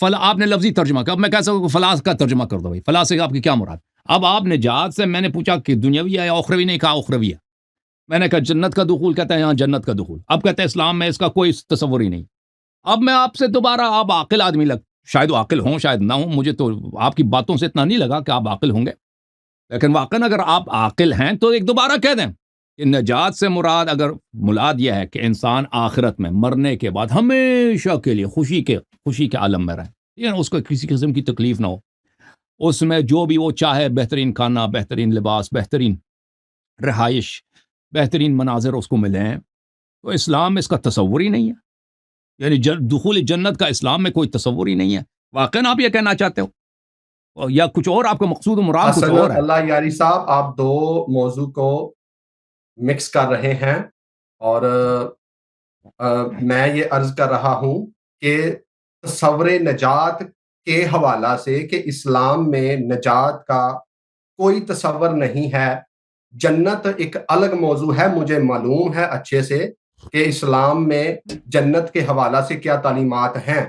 فلا آپ نے لفظی ترجمہ کیا، اب میں کہہ سکوں کہ فلاح کا ترجمہ کر دو بھائی، فلاح سے آپ کی کیا مراد؟ اب آپ نجات سے، میں نے پوچھا کہ دنیاوی ہے یا اخروی، نہیں کہا اخروی ہے، میں نے کہا جنت کا دخول، کہتا ہے یہاں جنت کا دخول، اب کہتے ہیں اسلام میں اس کا کوئی تصور ہی نہیں۔ اب میں آپ سے دوبارہ، آپ عاقل آدمی شاید عاقل ہوں شاید نہ ہوں، مجھے تو آپ کی باتوں سے اتنا نہیں لگا کہ آپ عاقل ہوں گے، لیکن واقعا اگر آپ عاقل ہیں تو ایک دوبارہ کہہ دیں کہ نجات سے مراد، اگر مراد یہ ہے کہ انسان آخرت میں مرنے کے بعد ہمیشہ کے لیے خوشی کے عالم میں رہے، یعنی اس کو کسی قسم کی تکلیف نہ ہو، اس میں جو بھی وہ چاہے، بہترین کھانا، بہترین لباس، بہترین رہائش، بہترین مناظر اس کو ملیں، تو اسلام میں اس کا تصور ہی نہیں ہے، یعنی دخول جنت کا اسلام میں کوئی تصور ہی نہیں ہے۔ واقعا آپ یہ کہنا چاہتے ہو یا کچھ اور آپ کا مقصود و مراد کچھ اصل اور ہے؟ اللہ یاری صاحب، آپ دو موضوع کو مکس کر رہے ہیں، اور میں یہ عرض کر رہا ہوں کہ تصور نجات کے حوالہ سے کہ اسلام میں نجات کا کوئی تصور نہیں ہے، جنت ایک الگ موضوع ہے۔ مجھے معلوم ہے اچھے سے کہ اسلام میں جنت کے حوالہ سے کیا تعلیمات ہیں۔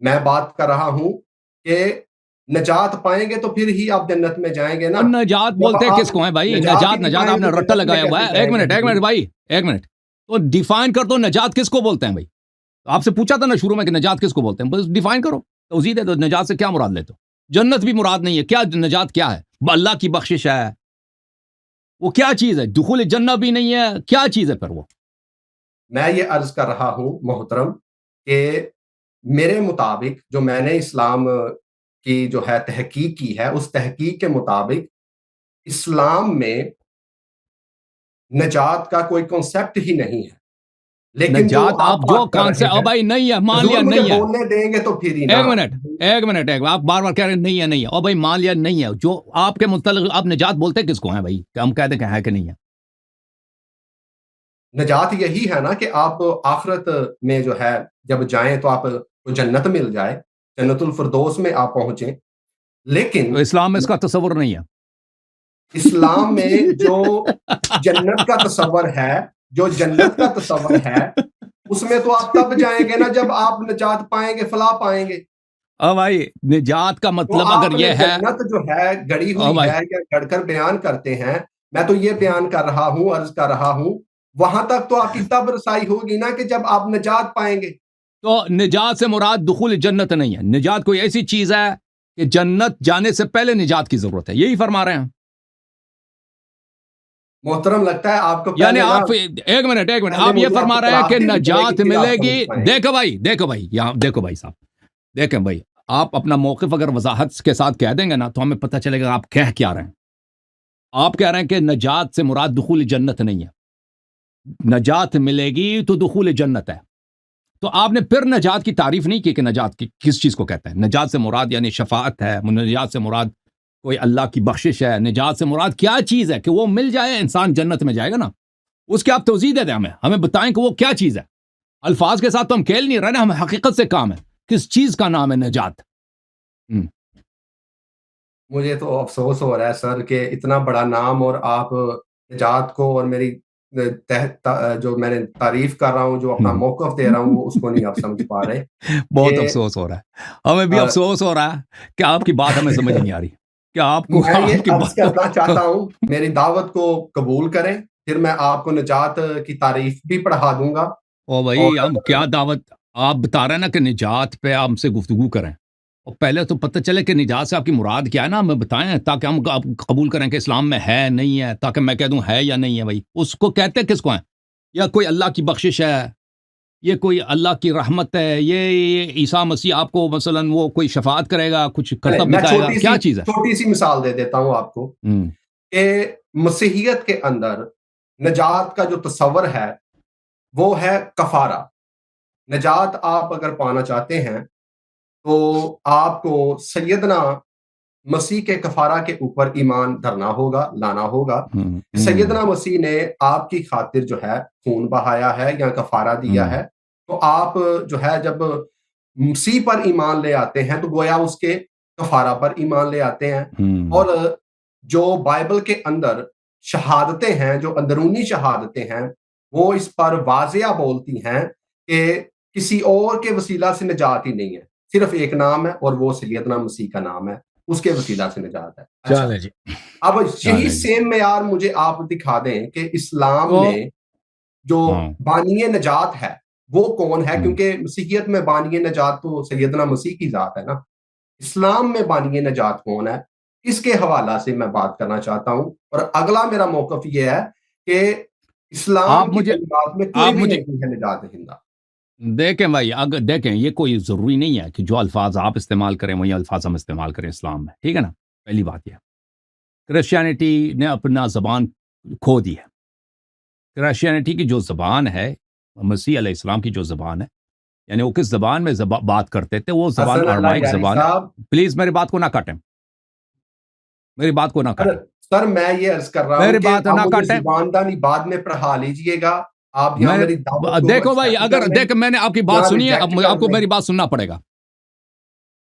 میں بات کر رہا ہوں کہ نجات پائیں گے تو پھر ہی آپ جنت میں جائیں گے نا۔ اور نجات جب بولتے آپ کس کو ہیں بھائی؟ نجات ہی نجات نہیں نجات پائیں آپ گے نے تو رٹا جنت میں لگایا ہوا کیسے ہے۔ ایک جائیں منٹ گے؟ بھائی، ایک منٹ، تو ڈیفائن کر دو نجات کس کو بولتے ہیں بھائی؟ آپ سے پوچھا تھا نا شروع میں کہ نجات کس کو بولتے ہیں، بس ڈیفائن کرو، توضیح دے دو، نجات سے کیا مراد لیتے ہو؟ جنت بھی مراد نہیں ہے، کیا نجات کیا ہے؟ اللہ کی بخشش ہے، وہ کیا چیز ہے؟ دخول جنت بھی نہیں ہے، کیا چیز ہے پھر وہ؟ میں یہ عرض کر رہا ہوں محترم کہ میرے مطابق، جو میں نے اسلام کی جو ہے تحقیق کی ہے، اس تحقیق کے مطابق اسلام میں نجات کا کوئی کنسپٹ ہی نہیں ہے، لیکن جو نجات آپ آپ جو بات کر کان سے، رہے ہیں، بھائی نہیں ہے، مان حضور لیا مجھے نہیں ہے، بولنے دیں گے تو پھر ہی نا۔ ایک منٹ، آپ بار بار کہہ رہے ہیں نہیں ہے نہیں ہے، اور بھائی مان لیا نہیں ہے، جو آپ کے متعلق آپ نجات بولتے کس کو ہیں بھائی، کہ ہم کہہ دیں کہ ہے کہ نہیں ہے؟ نجات یہی ہے نا کہ آپ آخرت میں جو ہے جب جائیں تو آپ کو جنت مل جائے، جنت الفردوس میں آپ پہنچیں، تو لیکن اسلام میں اس کا تصور نہیں ہے۔ اسلام میں جو جنت کا تصور ہے، جو جنت کا تصور ہے، اس میں تو آپ تب جائیں گے نا جب آپ نجات پائیں گے، فلاح پائیں گے۔ او بھائی، نجات کا تو مطلب اگر آپ نے یہ ہے، جنت جو ہے گڑی او ہوئی بھائی، ہے یا گڑ کر بیان کرتے ہیں، میں تو یہ بیان کر رہا ہوں، عرض کر رہا ہوں، وہاں تک تو آپ کی تب رسائی ہوگی نا کہ جب آپ نجات پائیں گے۔ تو نجات سے مراد دخول جنت نہیں ہے، نجات کوئی ایسی چیز ہے کہ جنت جانے سے پہلے نجات کی ضرورت ہے، یہی فرما رہے ہیں؟ محترم، لگتا ہے آپ کو یعنی پہلے نا، آپ ایک منٹ پہلے آپ یہ مجھے آپ فرما کو رہے ہیں کلاس کہ دینی پڑے نجات گی، پھر ملے آپ گی؟ سمجھ پائیں گے۔ دیکھو بھائی یہاں دیکھو بھائی صاحب، دیکھیں بھائی، آپ اپنا موقف اگر وضاحت کے ساتھ کہہ دیں گے نا تو ہمیں پتہ چلے گا آپ کہہ کیا رہے ہیں۔ آپ کہہ رہے ہیں کہ نجات سے مراد دخول جنت نہیں ہے، نجات ملے گی تو دخول جنت ہے، تو آپ نے پھر نجات کی تعریف نہیں کی کہ نجات کی کس چیز کو کہتے ہیں؟ نجات سے مراد یعنی شفاعت ہے، نجات سے مراد کوئی اللہ کی بخشش ہے، نجات سے مراد کیا چیز ہے کہ وہ مل جائے انسان جنت میں جائے گا نا، اس کی آپ توضیح دے دیں، ہمیں بتائیں کہ وہ کیا چیز ہے۔ الفاظ کے ساتھ تو ہم کھیل نہیں رہے نا، ہمیں حقیقت سے کام ہے، کس چیز کا نام ہے نجات؟ مجھے تو افسوس ہو رہا ہے سر کہ اتنا بڑا نام، اور آپ نجات کو، اور میری جو میں نے تعریف کر رہا ہوں، جو اپنا موقف دے رہا ہوں، وہ اس کو نہیں آپ سمجھ پا رہے بہت کہ افسوس ہو رہا ہے، ہمیں بھی افسوس ہو رہا ہے کہ آپ کی بات ہمیں سمجھ نہیں آ رہی، کہ آپ کو میں یہ آپ کی عرض کرنا بات، چاہتا ہوں، میری دعوت کو قبول کریں، پھر میں آپ کو نجات کی تعریف بھی پڑھا دوں گا۔ او بھائی اور ہم کیا دعوت، آپ بتا رہے ہیں نا کہ نجات پہ ہم سے گفتگو کریں، اور پہلے تو پتہ چلے کہ نجات سے آپ کی مراد کیا ہے نا، ہمیں بتائیں تاکہ ہم قبول کریں کہ اسلام میں ہے نہیں ہے، تاکہ میں کہہ دوں ہے یا نہیں ہے بھائی، اس کو کہتے کس کو ہیں؟ یا کوئی اللہ کی بخشش ہے، یہ کوئی اللہ کی رحمت ہے، یہ عیسیٰ مسیح آپ کو مثلا وہ کوئی شفاعت کرے گا، کچھ کرتب میں دکھائے گا، کیا چیز ہے؟ چھوٹی سی مثال دے دیتا ہوں آپ کو کہ مسیحیت کے اندر نجات کا جو تصور ہے وہ ہے کفارہ۔ نجات آپ اگر پانا چاہتے ہیں تو آپ کو سیدنا مسیح کے کفارہ کے اوپر ایمان دھرنا ہوگا، لانا ہوگا۔ سیدنا مسیح نے آپ کی خاطر جو ہے خون بہایا ہے یا کفارہ دیا ہے، تو آپ جو ہے جب مسیح پر ایمان لے آتے ہیں تو گویا اس کے کفارہ پر ایمان لے آتے ہیں۔ اور جو بائبل کے اندر شہادتیں ہیں، جو اندرونی شہادتیں ہیں، وہ اس پر واضح بولتی ہیں کہ کسی اور کے وسیلہ سے نجات ہی نہیں ہے، صرف ایک نام ہے اور وہ سیدنا مسیح کا نام ہے، اس کے وسیلہ سے نجات ہے۔ اچھا، چلیں جی، اب یہی چلیں جی، سیم معیار مجھے آپ دکھا دیں کہ اسلام تو میں جو ہاں، بانی نجات ہے وہ کون ہے، ہوں، کیونکہ مسیحیت میں بانی نجات تو سیدنا مسیح کی ذات ہے نا، اسلام میں بانی نجات کون ہے، اس کے حوالہ سے میں بات کرنا چاہتا ہوں۔ اور اگلا میرا موقف یہ ہے کہ آپ اسلام کی مجھے کلمات میں کوئی آپ بھی مجھے نہیں ہے نجات دہندہ۔ دیکھیں بھائی، اگر دیکھیں یہ کوئی ضروری نہیں ہے کہ جو الفاظ آپ استعمال کریں وہی الفاظ ہم استعمال کریں اسلام میں، ٹھیک ہے نا؟ پہلی بات یہ کرسچینٹی نے اپنا زبان کھو دی ہے۔ کرسچینٹی کی جو زبان ہے، مسیح علیہ السلام کی جو زبان ہے، یعنی وہ کس زبان میں بات کرتے تھے، وہ زبان حسن اللہ ارمائک یاری زبان ہے۔ صاحب، پلیز میری بات کو نہ کاٹیں، میری بات کو نہ سر کاٹیں، سر میں یہ عرض کر رہا میری ہوں کہ بات آپ نہ مجھے کاٹیں۔ زباندانی بعد میں پڑھا لیجئے گا، آپ یہاں میں میری دعوت کو دیکھو بھائی، ایکسپٹ اگر کر لیں دیکھ میں نے آپ کی بات یا سنی ہے، ریجیکٹ اب کر آپ کو لیں۔ میری بات سننا پڑے گا۔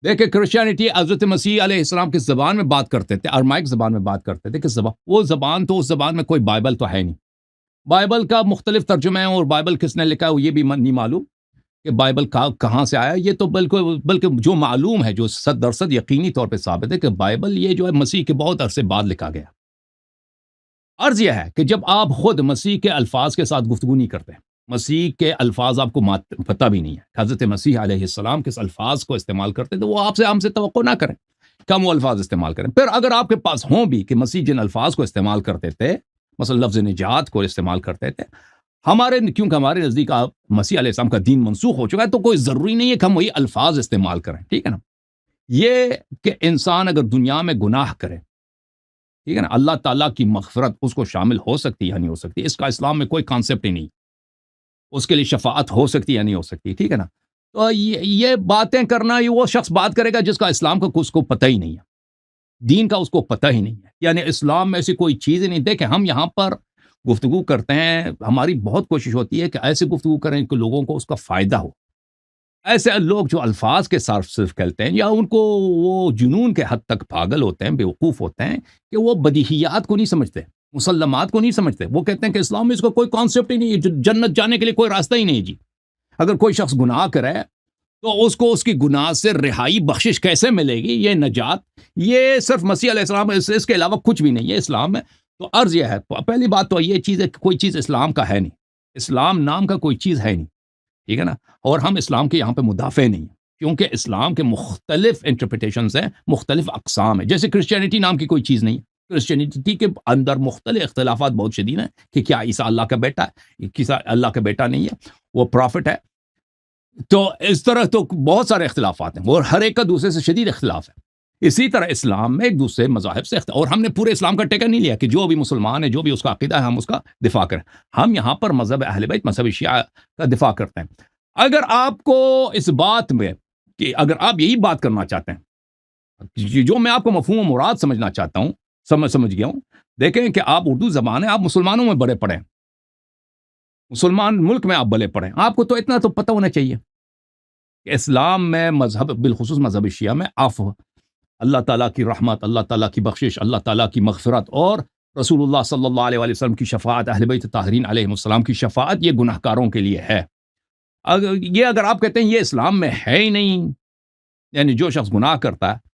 دیکھیں کرسچینٹی حضرت مسیح علیہ السلام کس زبان میں بات کرتے تھے، ارمائک زبان میں بات کرتے تھے، کس زبان؟ وہ زبان تو اس زبان میں کوئی بائبل تو ہے نہیں۔ بائبل کا مختلف ترجمے ہیں، اور بائبل کس نے لکھا ہے وہ یہ بھی نہیں معلوم کہ بائبل کہاں سے آیا۔ یہ تو بلکہ جو معلوم ہے، جو 100% یقینی طور پہ ثابت ہے کہ بائبل یہ جو ہے مسیح کے بہت عرصے بعد لکھا گیا۔ عرض یہ ہے کہ جب آپ خود مسیح کے الفاظ کے ساتھ گفتگو نہیں کرتے، مسیح کے الفاظ آپ کو پتہ بھی نہیں ہے، حضرت مسیح علیہ السلام کس الفاظ کو استعمال کرتے تو وہ آپ سے ہم سے توقع نہ کریں کہ ہم وہ الفاظ استعمال کریں۔ پھر اگر آپ کے پاس ہوں بھی کہ مسیح جن الفاظ کو استعمال کرتے تھے، مثلا لفظ نجات کو استعمال کرتے تھے، کیونکہ ہمارے نزدیک مسیح علیہ السلام کا دین منسوخ ہو چکا ہے، تو کوئی ضروری نہیں ہے کہ ہم وہی الفاظ استعمال کریں، ٹھیک ہے نا؟ یہ کہ انسان اگر دنیا میں گناہ کرے، ٹھیک ہے نا، اللہ تعالیٰ کی مغفرت اس کو شامل ہو سکتی ہے یا نہیں ہو سکتی، اس کا اسلام میں کوئی کانسیپٹ ہی نہیں، اس کے لیے شفاعت ہو سکتی ہے یا نہیں ہو سکتی، ٹھیک ہے نا؟ تو یہ باتیں کرنا، یہ وہ شخص بات کرے گا جس کا اسلام کا اس کو پتہ ہی نہیں ہے، دین کا اس کو پتہ ہی نہیں ہے، یعنی اسلام میں ایسی کوئی چیز ہی نہیں۔ دیکھیں ہم یہاں پر گفتگو کرتے ہیں، ہماری بہت کوشش ہوتی ہے کہ ایسے گفتگو کریں کہ لوگوں کو اس کا فائدہ ہو۔ ایسے لوگ جو الفاظ کے ساتھ صرف کھیلتے ہیں، یا ان کو وہ جنون کے حد تک پاگل ہوتے ہیں، بیوقوف ہوتے ہیں کہ وہ بدیہیات کو نہیں سمجھتے، مسلمات کو نہیں سمجھتے۔ وہ کہتے ہیں کہ اسلام میں اس کا کوئی کانسیپٹ ہی نہیں ہے، جنت جانے کے لیے کوئی راستہ ہی نہیں ہے جی۔ اگر کوئی شخص گناہ کرے تو اس کو اس کی گناہ سے رہائی بخشش کیسے ملے گی، یہ نجات، یہ صرف مسیح علیہ السلام، اس کے علاوہ کچھ بھی نہیں ہے اسلام میں۔ تو عرض یہ ہے، پہلی بات تو یہ چیز ہے کہ کوئی چیز اسلام کا ہے نہیں، اسلام نام کا کوئی چیز ہے نہیں، ٹھیک ہے نا؟ اور ہم اسلام کے یہاں پہ مدافع نہیں ہیں، کیونکہ اسلام کے مختلف انٹرپریٹیشنز ہیں، مختلف اقسام ہیں۔ جیسے کرسچینٹی نام کی کوئی چیز نہیں ہے، کرسچینٹی کے اندر مختلف اختلافات بہت شدید ہیں کہ کیا عیسیٰ اللہ کا بیٹا ہے، عیسیٰ اللہ کا بیٹا نہیں ہے، وہ پرافٹ ہے۔ تو اس طرح تو بہت سارے اختلافات ہیں، اور ہر ایک کا دوسرے سے شدید اختلاف ہے۔ اسی طرح اسلام میں ایک دوسرے مذاہب سے اور ہم نے پورے اسلام کا ٹیکہ نہیں لیا کہ جو بھی مسلمان ہے، جو بھی اس کا عقیدہ ہے، ہم اس کا دفاع کریں۔ ہم یہاں پر مذہب اہل بیت، مذہب شیعہ کا دفاع کرتے ہیں۔ اگر آپ کو اس بات میں کہ اگر آپ یہی بات کرنا چاہتے ہیں، جو میں آپ کو مفہوم و مراد سمجھنا چاہتا ہوں، سمجھ گیا ہوں۔ دیکھیں کہ آپ اردو زبان ہے، آپ مسلمانوں میں بڑے پڑے ہیں، مسلمان ملک میں آپ بلے پڑے ہیں، آپ کو تو اتنا تو پتہ ہونا چاہیے کہ اسلام میں مذہب، بالخصوص مذہب شیعہ میں، عفو، اللہ تعالیٰ کی رحمت، اللہ تعالیٰ کی بخشش، اللہ تعالیٰ کی مغفرت، اور رسول اللہ صلی اللہ علیہ وآلہ وسلم کی شفاعت، اہل بیت طاہرین علیہ السلام کی شفاعت، یہ گناہ کاروں کے لیے ہے۔ اگر آپ کہتے ہیں یہ اسلام میں ہے ہی نہیں، یعنی جو شخص گناہ کرتا ہے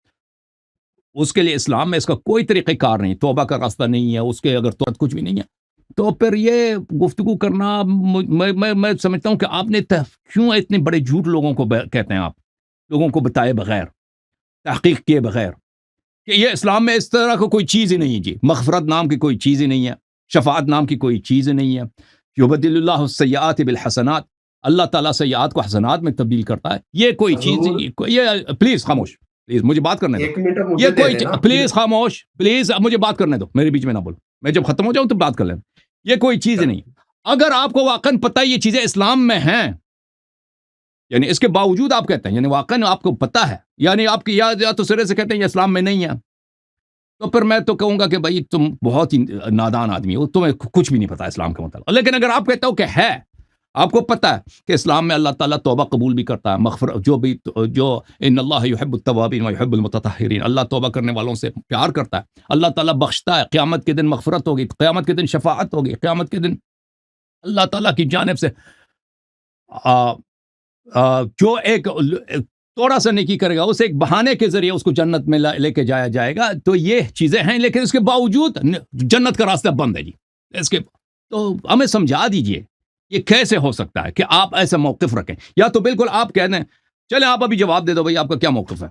اس کے لیے اسلام میں اس کا کوئی طریقہ کار نہیں، توبہ کا راستہ نہیں ہے، اس کے اگر توبہ کچھ بھی نہیں ہے، تو پھر یہ گفتگو کرنا، میں سمجھتا ہوں کہ آپ نے کیوں اتنے بڑے جھوٹ لوگوں کو کہتے ہیں، آپ لوگوں کو بتائے بغیر، تحقیق کیے بغیر، کہ یہ اسلام میں اس طرح کا کوئی چیز ہی نہیں ہے جی، مغفرت نام کی کوئی چیز ہی نہیں ہے، شفاعت نام کی کوئی چیز ہی نہیں ہے۔ یبدل اللہ السیئات بالحسنات، اللہ تعالیٰ سیئات کو حسنات میں تبدیل کرتا ہے، یہ کوئی چیز حضور یہ پلیز خاموش، پلیز مجھے بات کرنے دو، ایک منٹ یہ مجھے دے کوئی دینا پلیز خاموش، پلیز مجھے بات کرنے دو، میرے بیچ میں نہ بولو، میں جب ختم ہو جاؤں تو بات کر لینا۔ یہ کوئی چیز نہیں، اگر آپ کو واقعاً پتہ یہ چیزیں اسلام میں ہیں، یعنی اس کے باوجود آپ کہتے ہیں، یعنی واقعاً آپ کو پتہ ہے، یعنی آپ کی یا تو سرے سے کہتے ہیں یہ اسلام میں نہیں ہے، تو پھر میں تو کہوں گا کہ بھائی تم بہت ہی نادان آدمی ہو، تمہیں کچھ بھی نہیں پتا اسلام کے متعلق۔ لیکن اگر آپ کہتے ہو کہ ہے، آپ کو پتہ ہے کہ اسلام میں اللہ تعالیٰ توبہ قبول بھی کرتا ہے، مغفرت، جو ان اللہ یحب التوابین و یحب المتطہرین، اللہ توبہ کرنے والوں سے پیار کرتا ہے، اللہ تعالیٰ بخشتا ہے، قیامت کے دن مغفرت ہوگی، قیامت کے دن شفاعت ہوگی، قیامت کے دن اللہ تعالیٰ کی جانب سے جو ایک تھوڑا سا نیکی کرے گا اسے ایک بہانے کے ذریعے اس کو جنت میں لے کے جایا جائے گا. تو یہ چیزیں ہیں, لیکن اس کے باوجود جنت کا راستہ بند ہے جی. اس کے تو ہمیں سمجھا دیجئے یہ کیسے ہو سکتا ہے کہ آپ ایسا موقف رکھیں, یا تو بالکل آپ کہہ دیں. چلے آپ ابھی جواب دے دو بھائی, آپ کا کیا موقف ہے؟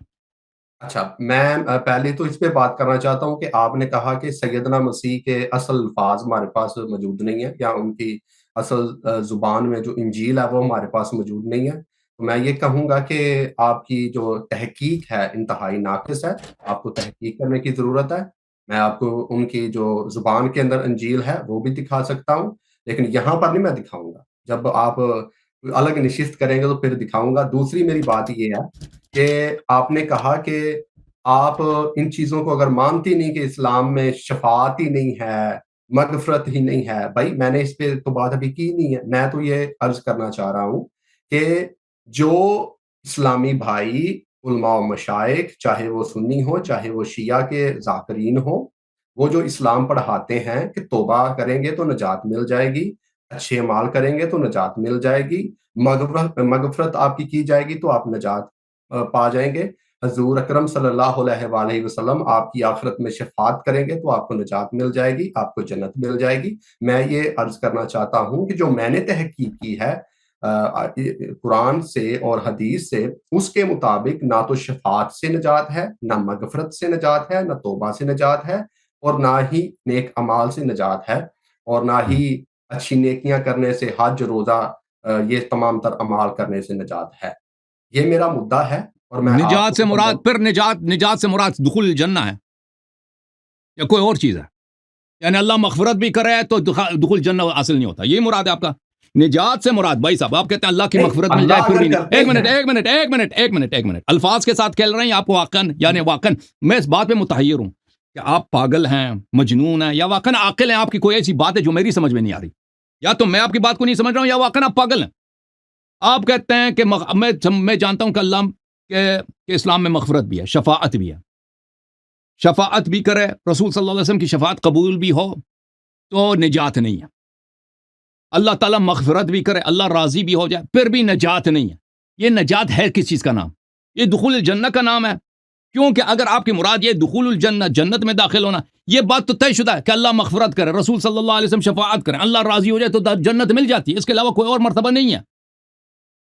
اچھا، میں پہلے تو اس پہ بات کرنا چاہتا ہوں کہ آپ نے کہا کہ سیدنا مسیح کے اصل الفاظ ہمارے پاس موجود نہیں ہیں، یا ان کی اصل زبان میں جو انجیل ہے وہ ہمارے پاس موجود نہیں ہے. تو میں یہ کہوں گا کہ آپ کی جو تحقیق ہے انتہائی ناقص ہے، آپ کو تحقیق کرنے کی ضرورت ہے. میں آپ کو ان کی جو زبان کے اندر انجیل ہے وہ بھی دکھا سکتا ہوں، لیکن یہاں پر نہیں میں دکھاؤں گا. جب آپ الگ نشست کریں گے تو پھر دکھاؤں گا. دوسری میری بات یہ ہے کہ آپ نے کہا کہ آپ ان چیزوں کو اگر مانتی نہیں کہ اسلام میں شفاعت ہی نہیں ہے، مغفرت ہی نہیں ہے. بھائی میں نے اس پہ تو بات ابھی کی نہیں ہے. میں تو یہ عرض کرنا چاہ رہا ہوں کہ جو اسلامی بھائی علماء و مشائخ، چاہے وہ سنی ہو چاہے وہ شیعہ کے ذاکرین ہو، وہ جو اسلام پڑھاتے ہیں کہ توبہ کریں گے تو نجات مل جائے گی، اچھے اعمال کریں گے تو نجات مل جائے گی، مغفرت آپ کی جائے گی تو آپ نجات پا جائیں گے. حضور اکرم صلی اللہ علیہ وآلہ وسلم آپ کی آخرت میں شفاعت کریں گے تو آپ کو نجات مل جائے گی، آپ کو جنت مل جائے گی. میں یہ عرض کرنا چاہتا ہوں کہ جو میں نے تحقیق کی ہے قرآن سے اور حدیث سے، اس کے مطابق نہ تو شفاعت سے نجات ہے، نہ مغفرت سے نجات ہے، نہ توبہ سے نجات ہے، اور نہ ہی نیک اعمال سے نجات ہے، اور نہ ہی اچھی نیکیاں کرنے سے، حج روزہ یہ تمام تر اعمال کرنے سے نجات ہے. یہ میرا مدعا ہے. اور میں آپ نجات سے کو مراد پھر نجات سے مراد دخول الجنہ ہے یا کوئی اور چیز ہے؟ یعنی اللہ مغفرت بھی کرے تو دخول جنہ حاصل نہیں ہوتا، یہ مراد ہے آپ کا؟ نجات سے مراد بھائی صاحب آپ کہتے ہیں اللہ کی مغفرت مل جائے پھر بھی نہیں. ایک منٹ الفاظ کے ساتھ کھیل رہے ہیں آپ واقعاً، یعنی واقعاً میں اس بات پہ متحیر ہوں کہ آپ پاگل ہیں، مجنون ہیں، یا واقعاً عاقل ہیں. آپ کی کوئی ایسی بات ہے جو میری سمجھ میں نہیں آ رہی، یا تو میں آپ کی بات کو نہیں سمجھ رہا ہوں یا واقعاً آپ پاگل ہیں. آپ کہتے ہیں کہ میں جانتا ہوں کہ اللہ کہ اسلام میں مغفرت بھی ہے، شفاعت بھی ہے، شفاعت بھی کرے، رسول صلی اللہ علیہ وسلم کی شفاعت قبول بھی ہو تو نجات نہیں ہے. اللہ تعالیٰ مغفرت بھی کرے، اللہ راضی بھی ہو جائے پھر بھی نجات نہیں ہے. یہ نجات ہے کس چیز کا نام؟ یہ دخول الجنہ کا نام ہے. کیونکہ اگر آپ کی مراد یہ دخول الجنہ جنت میں داخل ہونا، یہ بات تو طے شدہ ہے کہ اللہ مغفرت کرے، رسول صلی اللہ علیہ وسلم شفاعت کرے، اللہ راضی ہو جائے تو جنت مل جاتی ہے. اس کے علاوہ کوئی اور مرتبہ نہیں ہے.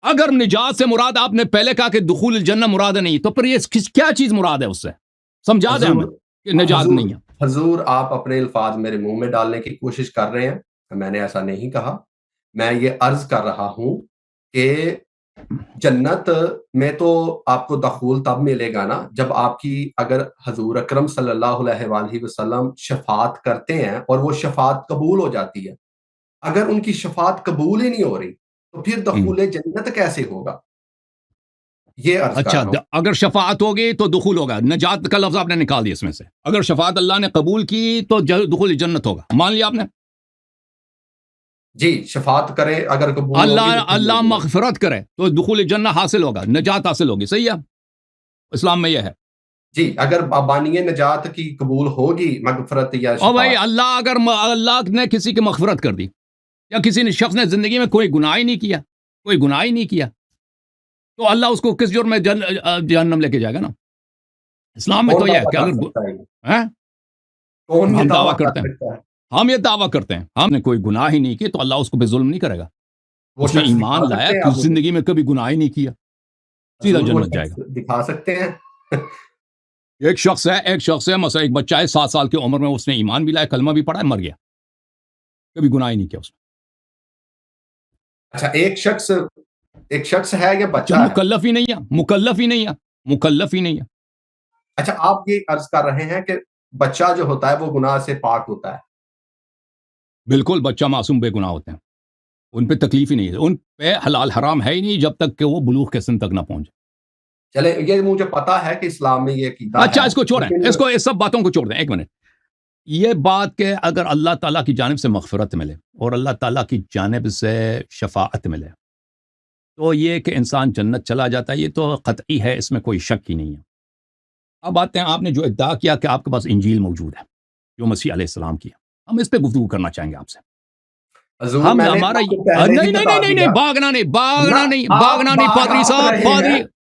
اگر نجات سے مراد آپ نے پہلے کہا کہ دخول الجنہ مراد نہیں، تو پھر یہ کیا چیز مراد ہے؟ اس سے سمجھا دیں ہمیں کہ نجات نہیں ہے. حضور آپ اپنے الفاظ میرے منہ میں ڈالنے کی کوشش کر رہے ہیں. میں نے ایسا نہیں کہا. میں یہ عرض کر رہا ہوں کہ جنت میں تو آپ کو دخول تب ملے گا نا جب آپ کی، اگر حضور اکرم صلی اللہ علیہ وآلہ وسلم شفاعت کرتے ہیں اور وہ شفاعت قبول ہو جاتی ہے. اگر ان کی شفاعت قبول ہی نہیں ہو رہی تو پھر دخول جنت کیسے ہوگا؟ یہ عرض کر اچھا، رہا ہوں. اگر شفاعت ہوگی تو دخول ہوگا. نجات کا لفظ آپ نے نکال دیا اس میں سے. اگر شفاعت اللہ نے قبول کی تو دخول جنت ہوگا، مان لیا آپ نے؟ جی، شفاعت کرے اگر قبول ہوگی اللہ مغفرت کرے تو دخول جنہ حاصل ہوگا، نجات حاصل ہوگی. صحیح ہے، اسلام میں یہ ہے. جی، اگر بانی نجات کی قبول ہوگی مغفرت یا اور بھائی شفاعت. اگر اللہ نے کسی کی مغفرت کر دی، یا کسی نے شخص نے زندگی میں کوئی گناہ ہی نہیں کیا تو اللہ اس کو کس جرم میں جہنم لے کے جائے گا نا. اسلام میں تو یہ ہے کہ اگر ہم دعویٰ کرتے ہیں، ہم یہ دعویٰ کرتے ہیں ہم نے کوئی گناہ ہی نہیں کی تو اللہ اس کو بے ظلم نہیں کرے گا. اس نے ایمان لایا کہ زندگی میں کبھی گناہ ہی نہیں کیا، سیدھا جنت جائے گا. دکھا سکتے ہیں. ایک شخص ہے مثلا ایک بچہ ہے 7 سال کی عمر میں، اس نے ایمان بھی لایا، کلمہ بھی پڑھا، مر گیا، کبھی گناہ ہی نہیں کیا اس نے. اچھا، ایک شخص ہے یا بچہ ہے؟ مکلف ہی نہیں ہے. اچھا، آپ یہ عرض کر رہے ہیں کہ بچہ جو ہوتا ہے وہ گناہ سے پاک ہوتا ہے؟ بالکل، بچہ معصوم بے گناہ ہوتے ہیں، ان پہ تکلیف ہی نہیں ہے، ان پہ حلال حرام ہے ہی نہیں جب تک کہ وہ بلوغ کے سن تک نہ پہنچے. چلے، یہ مجھے پتا ہے کہ اسلام میں یہ عقیدہ اچھا ہے. اس کو چھوڑیں، اس سب باتوں کو چھوڑ دیں. ایک منٹ، یہ بات کہ اگر اللہ تعالیٰ کی جانب سے مغفرت ملے اور اللہ تعالیٰ کی جانب سے شفاعت ملے تو یہ کہ انسان جنت چلا جاتا ہے، یہ تو قطعی ہے، اس میں کوئی شک ہی نہیں ہے. اب آتے ہیں، آپ نے جو ادعا کیا کہ آپ کے پاس انجیل موجود ہے جو مسیح علیہ السلام کی ہے، ہم اس پہ گفتگو کرنا چاہیں گے آپ سے. ہمارا نہیں، بھاگنا نہیں پادری صاحب،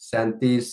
37